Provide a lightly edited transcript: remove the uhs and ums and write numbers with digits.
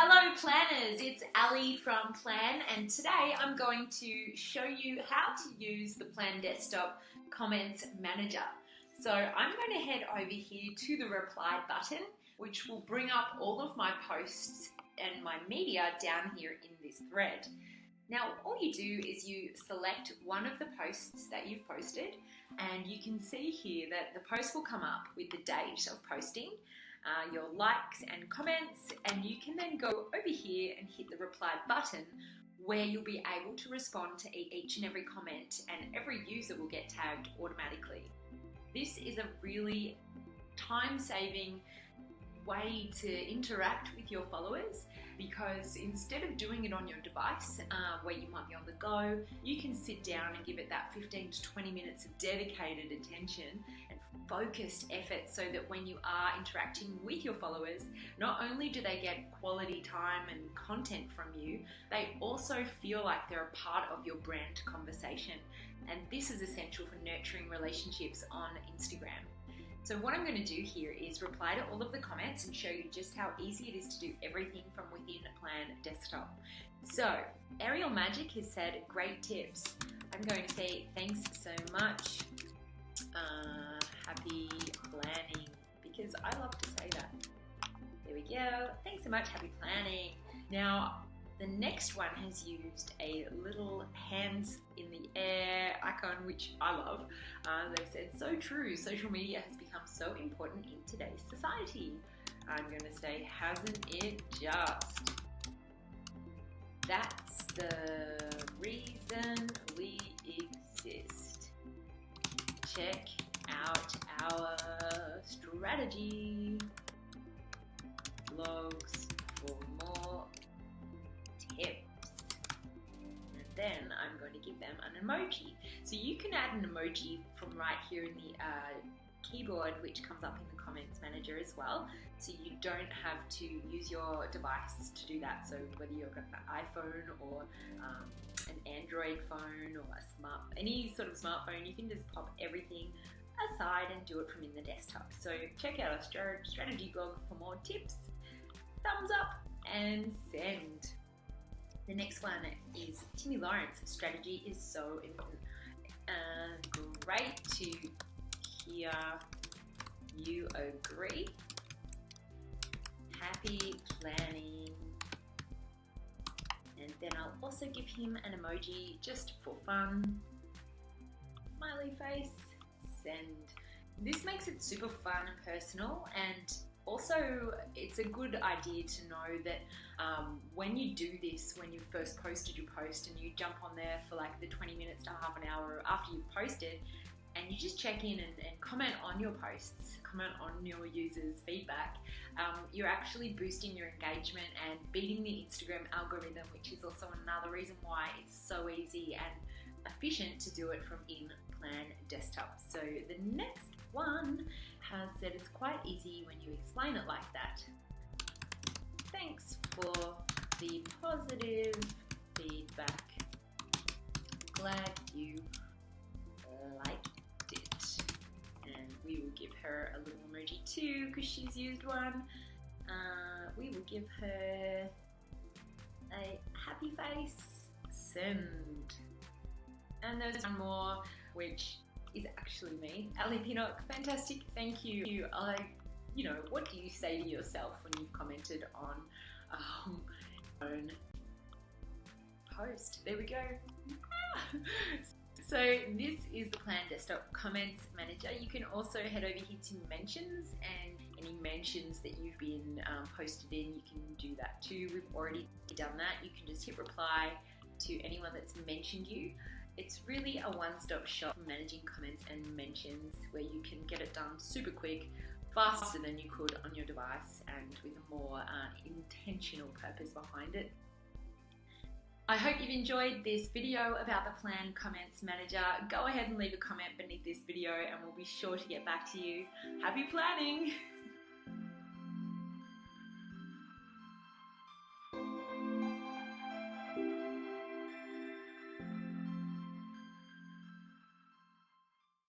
Hello planners, it's Ali from Plann, and today I'm going to show you how to use the Plann desktop comments manager. So I'm going to head over here to the reply button, which will bring up all of my posts and my media down here in this thread. Now all you do is you select one of the posts that you've posted, and you can see here that the post will come up with the date of posting, your likes and comments, and you can then go over here and hit the reply button where you'll be able to respond to each and every comment, and every user will get tagged automatically. This is a really time-saving way to interact with your followers, because instead of doing it on your device where you might be on the go, you can sit down and give it that 15 to 20 minutes of dedicated attention and focused effort, so that when you are interacting with your followers, not only do they get quality time and content from you, they also feel like they're a part of your brand conversation. And this is essential for nurturing relationships on Instagram. So what I'm going to do here is reply to all of the comments and show you just how easy it is to do everything from within Plann desktop. So Ariel Magic has said, great tips. I'm going to say thanks so much. Happy planning, because I love to say that. There we go. Thanks so much. Happy planning. Now the next one has used a little hands in the air icon, which I love. They've said, so true, social media has become so important in today's society. I'm going to say, hasn't it just? That's the reason we exist. Check out our strategy blogs for more tips. And then I'm going to give them an emoji. So you can add an emoji from right here in the keyboard, which comes up in the comments manager as well. So you don't have to use your device to do that. So whether you've got an iPhone or an Android phone or any sort of smartphone, you can just pop everything aside and do it from in the desktop. So check out our strategy blog for more tips. Thumbs up and send. The next one is Timmy Lawrence. Strategy is so important. Great to hear you agree. Happy planning. And then I'll also give him an emoji just for fun. Smiley face. Send. This makes it super fun and personal, and also it's a good idea to know that when you do this, when you first posted your post and you jump on there for like the 20 minutes to half an hour after you've posted, and you just check in and comment on your posts, comment on your users' feedback, you're actually boosting your engagement and beating the Instagram algorithm, which is also another reason why it's so easy and efficient to do it from in Plann desktop. So the next one has said it's quite easy when you explain it like that. Thanks for the positive feedback. Glad you liked it. And we will give her a little emoji too, because she's used one. We will give her a happy face. Send. And there's one more, which is actually me, Ali Pinnock. Fantastic, thank you. What do you say to yourself when you've commented on own post? There we go. So this is the Plann desktop comments manager. You can also head over here to mentions, and any mentions that you've been posted in, you can do that too. We've already done that. You can just hit reply to anyone that's mentioned you. It's really a one-stop shop for managing comments and mentions, where you can get it done super quick, faster than you could on your device, and with a more intentional purpose behind it. I hope you've enjoyed this video about the Plann Comments Manager. Go ahead and leave a comment beneath this video and we'll be sure to get back to you. Happy planning!